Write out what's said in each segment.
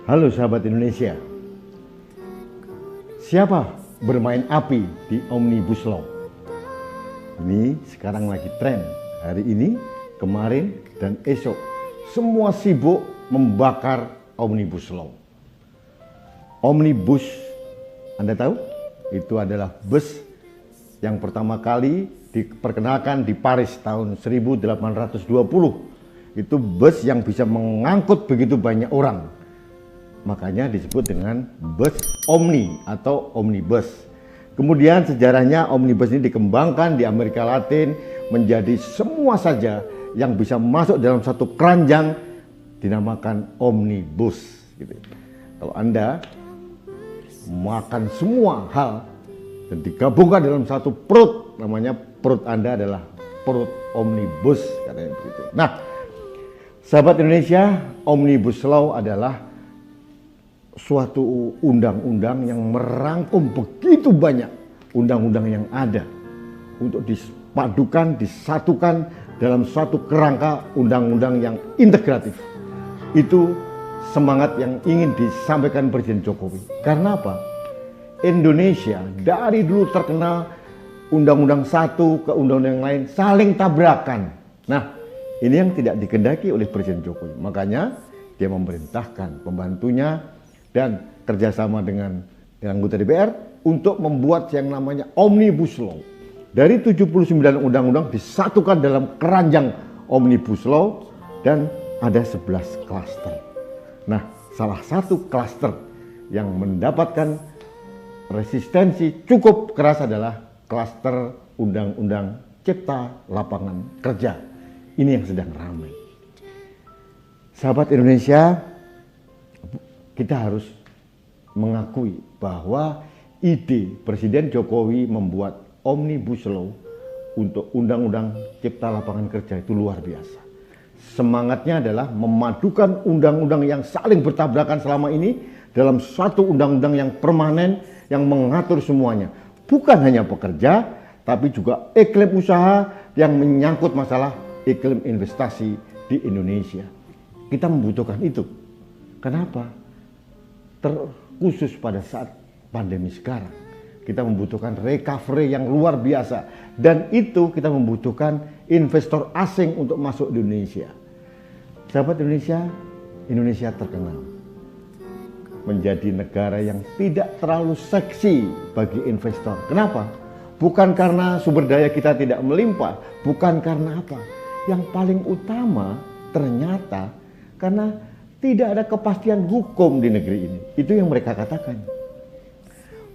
Halo sahabat Indonesia, siapa bermain api di Omnibus Law? Ini sekarang lagi tren, hari ini, kemarin, dan esok. Semua sibuk membakar Omnibus Law. Omnibus, Anda tahu? Itu adalah bus yang pertama kali diperkenalkan di Paris tahun 1820. Itu bus yang bisa mengangkut begitu banyak orang. Makanya disebut dengan bus omni atau omnibus. Kemudian sejarahnya omnibus ini dikembangkan di Amerika Latin menjadi semua saja yang bisa masuk dalam satu keranjang dinamakan omnibus. Gitu. Kalau Anda makan semua hal dan digabungkan dalam satu perut, namanya perut Anda adalah perut omnibus, katanya begitu. Nah, sahabat Indonesia, Omnibus Law adalah suatu undang-undang yang merangkum begitu banyak undang-undang yang ada untuk dipadukan, disatukan dalam suatu kerangka undang-undang yang integratif. Itu semangat yang ingin disampaikan Presiden Jokowi. Karena apa? Indonesia dari dulu terkenal undang-undang satu ke undang-undang yang lain saling tabrakan. Nah, ini yang tidak dikehendaki oleh Presiden Jokowi. Makanya dia memerintahkan pembantunya dan kerjasama dengan anggota DPR untuk membuat yang namanya Omnibus Law. Dari 79 undang-undang disatukan dalam keranjang Omnibus Law dan ada 11 klaster. Nah, salah satu klaster yang mendapatkan resistensi cukup keras adalah klaster Undang-Undang Cipta Lapangan Kerja. Ini yang sedang ramai. Sahabat Indonesia, kita harus mengakui bahwa ide Presiden Jokowi membuat Omnibus Law untuk Undang-Undang Cipta Lapangan Kerja itu luar biasa. Semangatnya adalah memadukan undang-undang yang saling bertabrakan selama ini dalam satu undang-undang yang permanen yang mengatur semuanya. Bukan hanya pekerja, tapi juga iklim usaha yang menyangkut masalah iklim investasi di Indonesia. Kita membutuhkan itu. Kenapa? Terkhusus pada saat pandemi sekarang. Kita membutuhkan recovery yang luar biasa. Dan itu kita membutuhkan investor asing untuk masuk di Indonesia. Sahabat Indonesia, Indonesia terkenal menjadi negara yang tidak terlalu seksi bagi investor. Kenapa? Bukan karena sumber daya kita tidak melimpah. Bukan karena apa? Yang paling utama ternyata karena tidak ada kepastian hukum di negeri ini. Itu yang mereka katakan.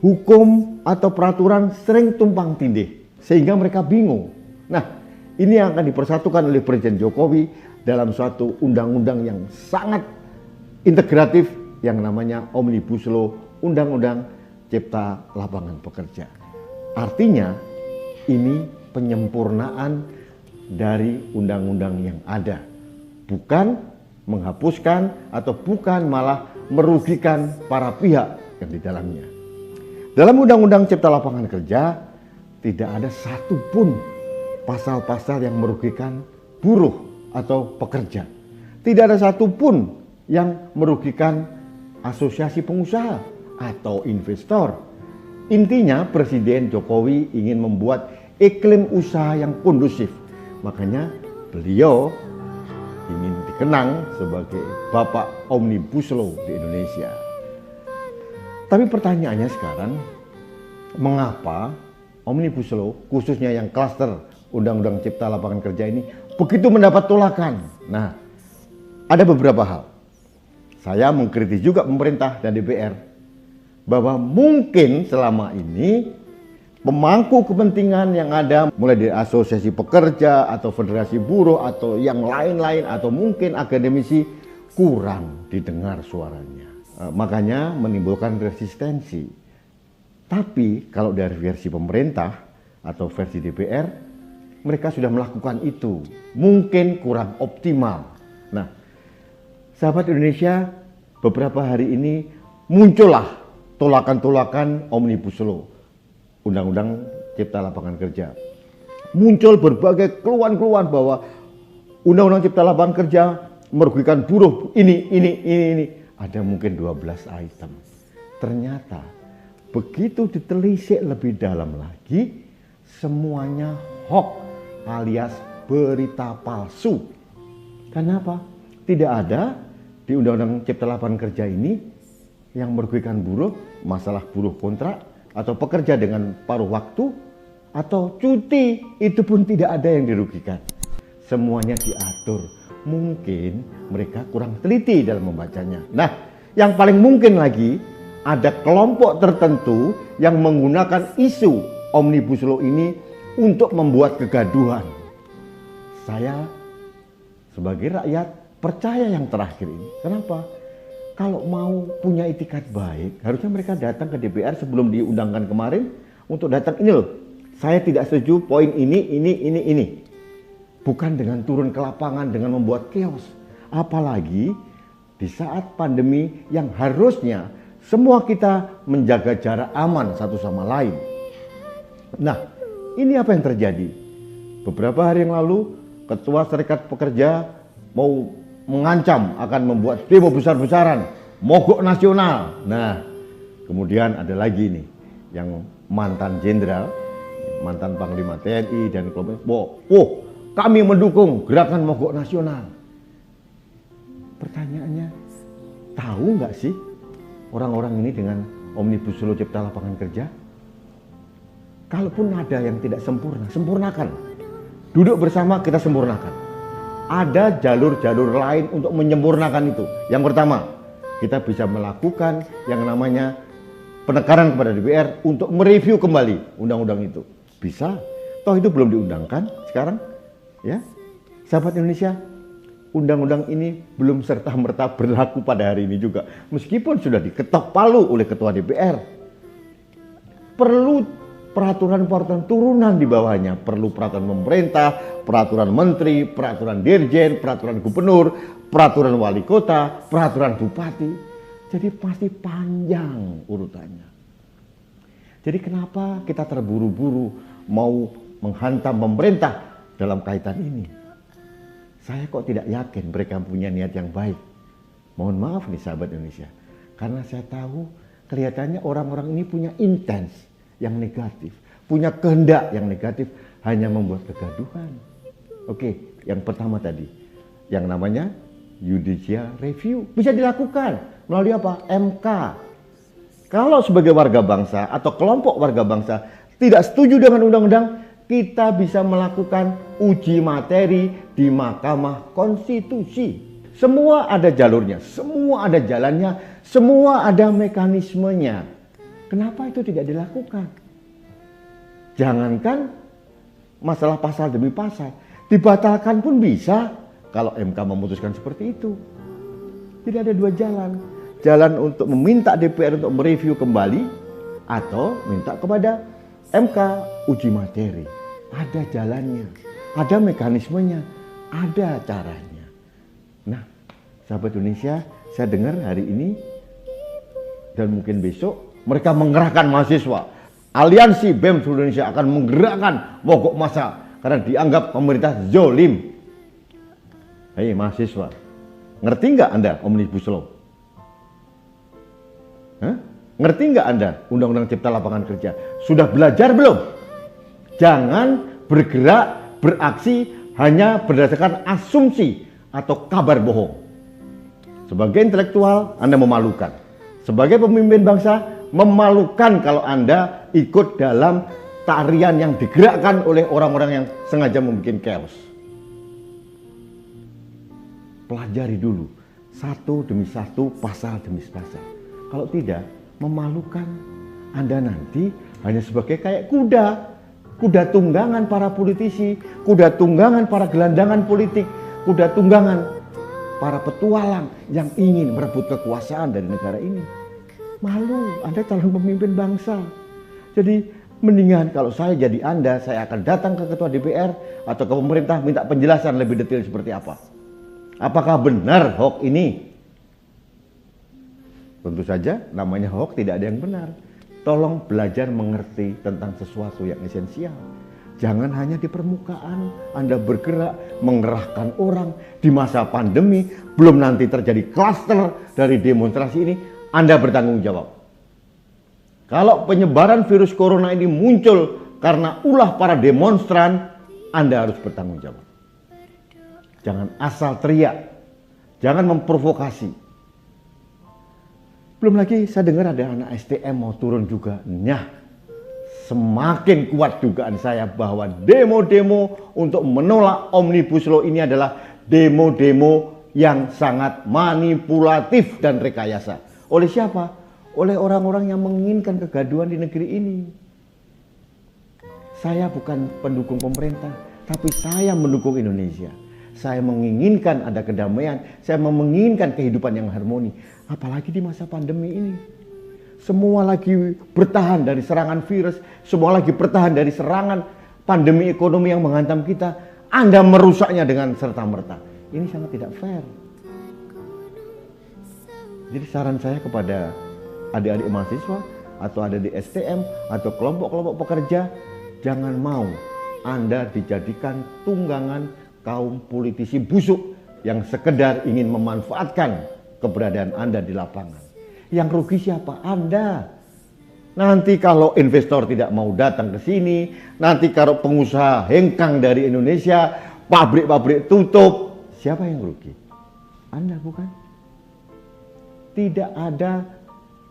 Hukum atau peraturan sering tumpang tindih sehingga mereka bingung. Nah, ini yang akan dipersatukan oleh Presiden Jokowi dalam suatu undang-undang yang sangat integratif yang namanya Omnibus Law, Undang-Undang Cipta Lapangan Pekerja. Artinya ini penyempurnaan dari undang-undang yang ada. Bukan menghapuskan atau bukan malah merugikan para pihak yang di dalamnya. Dalam Undang-Undang Cipta Lapangan Kerja tidak ada satupun pasal-pasal yang merugikan buruh atau pekerja. Tidak ada satupun yang merugikan asosiasi pengusaha atau investor. Intinya Presiden Jokowi ingin membuat iklim usaha yang kondusif. Makanya beliau ingin dikenang sebagai Bapak Omnibus Law di Indonesia. Tapi pertanyaannya sekarang, mengapa Omnibus Law, khususnya yang klaster Undang-Undang Cipta Lapangan Kerja ini, begitu mendapat tolakan? Nah, ada beberapa hal. Saya mengkritik juga pemerintah dan DPR, bahwa mungkin selama ini pemangku kepentingan yang ada, mulai dari asosiasi pekerja atau federasi buruh atau yang lain-lain atau mungkin akademisi, kurang didengar suaranya. Makanya menimbulkan resistensi. Tapi kalau dari versi pemerintah atau versi DPR, mereka sudah melakukan itu. Mungkin kurang optimal. Nah, sahabat Indonesia, beberapa hari ini muncullah tolakan-tolakan Omnibus Law, Undang-Undang Cipta Lapangan Kerja. Muncul berbagai keluhan-keluhan bahwa Undang-Undang Cipta Lapangan Kerja merugikan buruh ini. ada mungkin 12 item. Ternyata begitu ditelisik lebih dalam lagi, semuanya hoax alias berita palsu. Kenapa? Tidak ada di Undang-Undang Cipta Lapangan Kerja ini yang merugikan buruh, masalah buruh kontrak, atau pekerja dengan paruh waktu, atau cuti, itu pun tidak ada yang dirugikan. Semuanya diatur. Mungkin mereka kurang teliti dalam membacanya. Nah, yang paling mungkin lagi, ada kelompok tertentu yang menggunakan isu Omnibus Law ini untuk membuat kegaduhan. Saya sebagai rakyat percaya yang terakhir ini. Kenapa? Kalau mau punya itikat baik, harusnya mereka datang ke DPR sebelum diundangkan kemarin untuk datang, ini loh, saya tidak setuju poin ini. Bukan dengan turun ke lapangan dengan membuat chaos. Apalagi di saat pandemi yang harusnya semua kita menjaga jarak aman satu sama lain. Nah, ini apa yang terjadi? Beberapa hari yang lalu, Ketua Serikat Pekerja mau mengancam akan membuat demo besar-besaran, mogok nasional. Nah, kemudian ada lagi nih yang mantan jenderal, mantan Panglima TNI dan kelompok, kami mendukung gerakan mogok nasional. Pertanyaannya, tahu nggak sih orang-orang ini dengan Omnibus Law Cipta Lapangan Kerja? Kalaupun ada yang tidak sempurna, sempurnakan. Duduk bersama kita sempurnakan. Ada jalur-jalur lain untuk menyempurnakan itu. Yang pertama, kita bisa melakukan yang namanya penekanan kepada DPR untuk mereview kembali undang-undang itu. Bisa. Toh itu belum diundangkan sekarang. Ya, sahabat Indonesia, undang-undang ini belum serta-merta berlaku pada hari ini juga. Meskipun sudah diketok palu oleh Ketua DPR. Perlu peraturan-peraturan turunan di bawahnya. Perlu peraturan pemerintah, peraturan menteri, peraturan dirjen, peraturan gubernur, peraturan wali kota, peraturan bupati. Jadi pasti panjang urutannya. Jadi kenapa kita terburu-buru mau menghantam pemerintah dalam kaitan ini? Saya kok tidak yakin mereka punya niat yang baik. Mohon maaf nih sahabat Indonesia. Karena saya tahu kelihatannya orang-orang ini punya intens yang negatif. Punya kehendak yang negatif, hanya membuat kegaduhan. Oke, yang pertama tadi. Yang namanya judicial review. Bisa dilakukan melalui apa? MK. Kalau sebagai warga bangsa atau kelompok warga bangsa tidak setuju dengan undang-undang, kita bisa melakukan uji materi di Mahkamah Konstitusi. Semua ada jalurnya, semua ada jalannya, semua ada mekanismenya. Kenapa itu tidak dilakukan? Jangankan masalah pasal demi pasal, dibatalkan pun bisa kalau MK memutuskan seperti itu. Jadi ada dua jalan. Jalan untuk meminta DPR untuk mereview kembali atau minta kepada MK uji materi. Ada jalannya, ada mekanismenya, ada caranya. Nah, sahabat Indonesia, saya dengar hari ini dan mungkin besok mereka mengerahkan mahasiswa. Aliansi BEM seluruh Indonesia akan menggerakkan mogok massa karena dianggap pemerintah zolim. Hei mahasiswa, ngerti nggak Anda Omnibus Law? Ngerti nggak Anda Undang-Undang Cipta Lapangan Kerja? Sudah belajar belum? Jangan bergerak, beraksi hanya berdasarkan asumsi atau kabar bohong. Sebagai intelektual, Anda memalukan. Sebagai pemimpin bangsa, memalukan kalau Anda ikut dalam tarian yang digerakkan oleh orang-orang yang sengaja membuat chaos. Pelajari dulu, satu demi satu, pasal demi pasal. Kalau tidak, memalukan. Anda nanti hanya sebagai kayak kuda. Kuda tunggangan para politisi, kuda tunggangan para gelandangan politik, kuda tunggangan para petualang yang ingin merebut kekuasaan dari negara ini. Malu, Anda calon pemimpin bangsa. Jadi mendingan kalau saya jadi Anda, saya akan datang ke Ketua DPR atau ke pemerintah minta penjelasan lebih detail seperti apa. Apakah benar hoax ini? Tentu saja namanya hoax tidak ada yang benar. Tolong belajar mengerti tentang sesuatu yang esensial. Jangan hanya di permukaan, Anda bergerak, mengerahkan orang di masa pandemi, belum nanti terjadi klaster dari demonstrasi ini, Anda bertanggung jawab. Kalau penyebaran virus corona ini muncul karena ulah para demonstran, Anda harus bertanggung jawab. Jangan asal teriak, jangan memprovokasi. Belum lagi saya dengar ada anak STM mau turun juga. Semakin kuat dugaan saya bahwa demo-demo untuk menolak Omnibus Law ini adalah demo-demo yang sangat manipulatif dan rekayasa. Oleh siapa? Oleh orang-orang yang menginginkan kegaduhan di negeri ini. Saya bukan pendukung pemerintah, tapi saya mendukung Indonesia. Saya menginginkan ada kedamaian, saya menginginkan kehidupan yang harmoni. Apalagi di masa pandemi ini. Semua lagi bertahan dari serangan virus, semua lagi bertahan dari serangan pandemi ekonomi yang menghantam kita. Anda merusaknya dengan serta-merta. Ini sangat tidak fair. Jadi saran saya kepada adik-adik mahasiswa atau ada di STM atau kelompok-kelompok pekerja, jangan mau Anda dijadikan tunggangan kaum politisi busuk yang sekedar ingin memanfaatkan keberadaan Anda di lapangan. Yang rugi siapa? Anda. Nanti kalau investor tidak mau datang ke sini, nanti kalau pengusaha hengkang dari Indonesia, pabrik-pabrik tutup, siapa yang rugi? Anda bukan? Tidak ada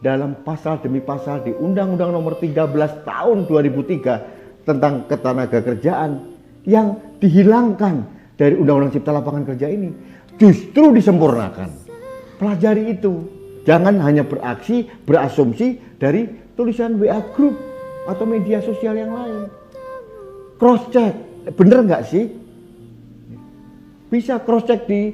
dalam pasal demi pasal di Undang-Undang Nomor 13 Tahun 2003 tentang ketenagakerjaan yang dihilangkan dari Undang-Undang Cipta Lapangan Kerja ini. Justru disempurnakan. Pelajari itu. Jangan hanya beraksi, berasumsi dari tulisan WA Group atau media sosial yang lain. Cross check, bener nggak sih? Bisa cross check di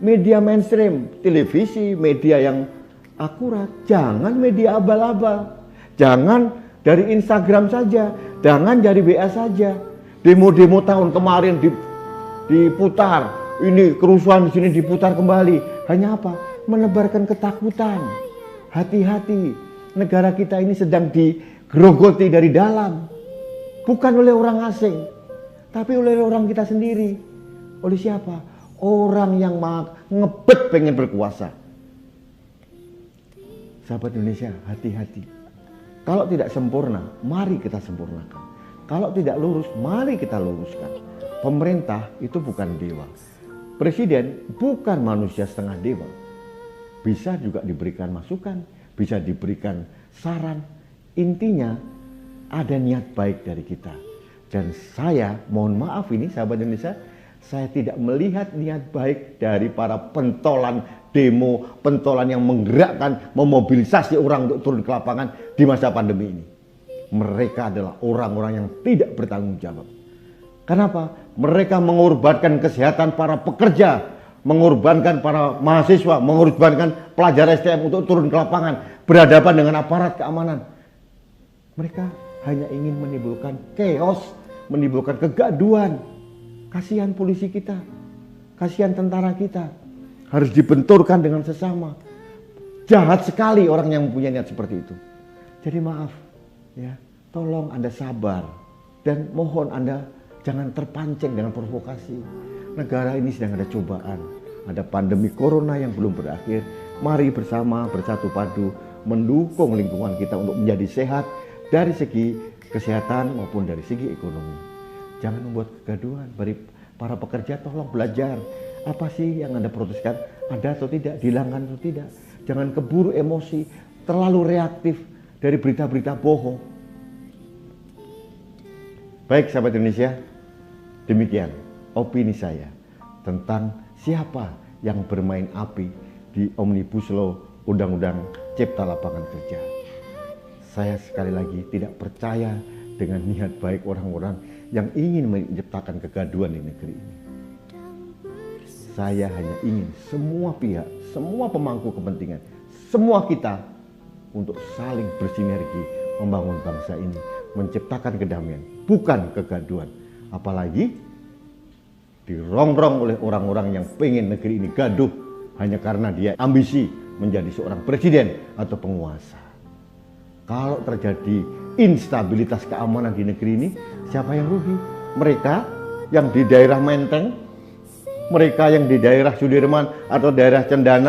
media mainstream, televisi, media yang akurat. Jangan media abal-abal. Jangan dari Instagram saja, jangan dari WA saja. Demo-demo tahun kemarin diputar, ini kerusuhan di sini diputar kembali. Hanya apa? Menebarkan ketakutan. Hati-hati, negara kita ini sedang digerogoti dari dalam. Bukan oleh orang asing, tapi oleh orang kita sendiri. Oleh siapa? Orang yang ngebet pengen berkuasa. Sahabat Indonesia, hati-hati. Kalau tidak sempurna, mari kita sempurnakan. Kalau tidak lurus, mari kita luruskan. Pemerintah itu bukan dewa. Presiden bukan manusia setengah dewa. Bisa juga diberikan masukan, bisa diberikan saran. Intinya ada niat baik dari kita. Dan saya mohon maaf ini sahabat Indonesia, saya tidak melihat niat baik dari para pentolan demo, pentolan yang menggerakkan, memobilisasi orang untuk turun ke lapangan di masa pandemi ini. Mereka adalah orang-orang yang tidak bertanggung jawab. Kenapa? Mereka mengorbankan kesehatan para pekerja, mengorbankan para mahasiswa, mengorbankan pelajar STM untuk turun ke lapangan, berhadapan dengan aparat keamanan. Mereka hanya ingin menimbulkan chaos, menimbulkan kegaduhan. Kasihan polisi kita, kasihan tentara kita, harus dibenturkan dengan sesama. Jahat sekali orang yang mempunyai niat seperti itu. Jadi maaf, ya, tolong Anda sabar dan mohon Anda jangan terpancing dengan provokasi. Negara ini sedang ada cobaan, ada pandemi corona yang belum berakhir. Mari bersama bersatu padu mendukung lingkungan kita untuk menjadi sehat dari segi kesehatan maupun dari segi ekonomi. Jangan membuat kegaduhan. Bagi para pekerja tolong belajar. Apa sih yang Anda proteskan? Ada atau tidak? Dihilangkan atau tidak? Jangan keburu emosi, terlalu reaktif dari berita-berita bohong. Baik sahabat Indonesia, demikian opini saya tentang siapa yang bermain api di Omnibus Law Undang-Undang Cipta Lapangan Kerja. Saya sekali lagi tidak percaya dengan niat baik orang-orang yang ingin menciptakan kegaduhan di negeri ini. Saya hanya ingin semua pihak, semua pemangku kepentingan, semua kita untuk saling bersinergi membangun bangsa ini, menciptakan kedamaian, bukan kegaduhan. Apalagi dirongrong oleh orang-orang yang pengen negeri ini gaduh hanya karena dia ambisi menjadi seorang presiden atau penguasa. Kalau terjadi instabilitas keamanan di negeri ini, siapa yang rugi? Mereka yang di daerah Menteng, mereka yang di daerah Sudirman atau daerah Cendana,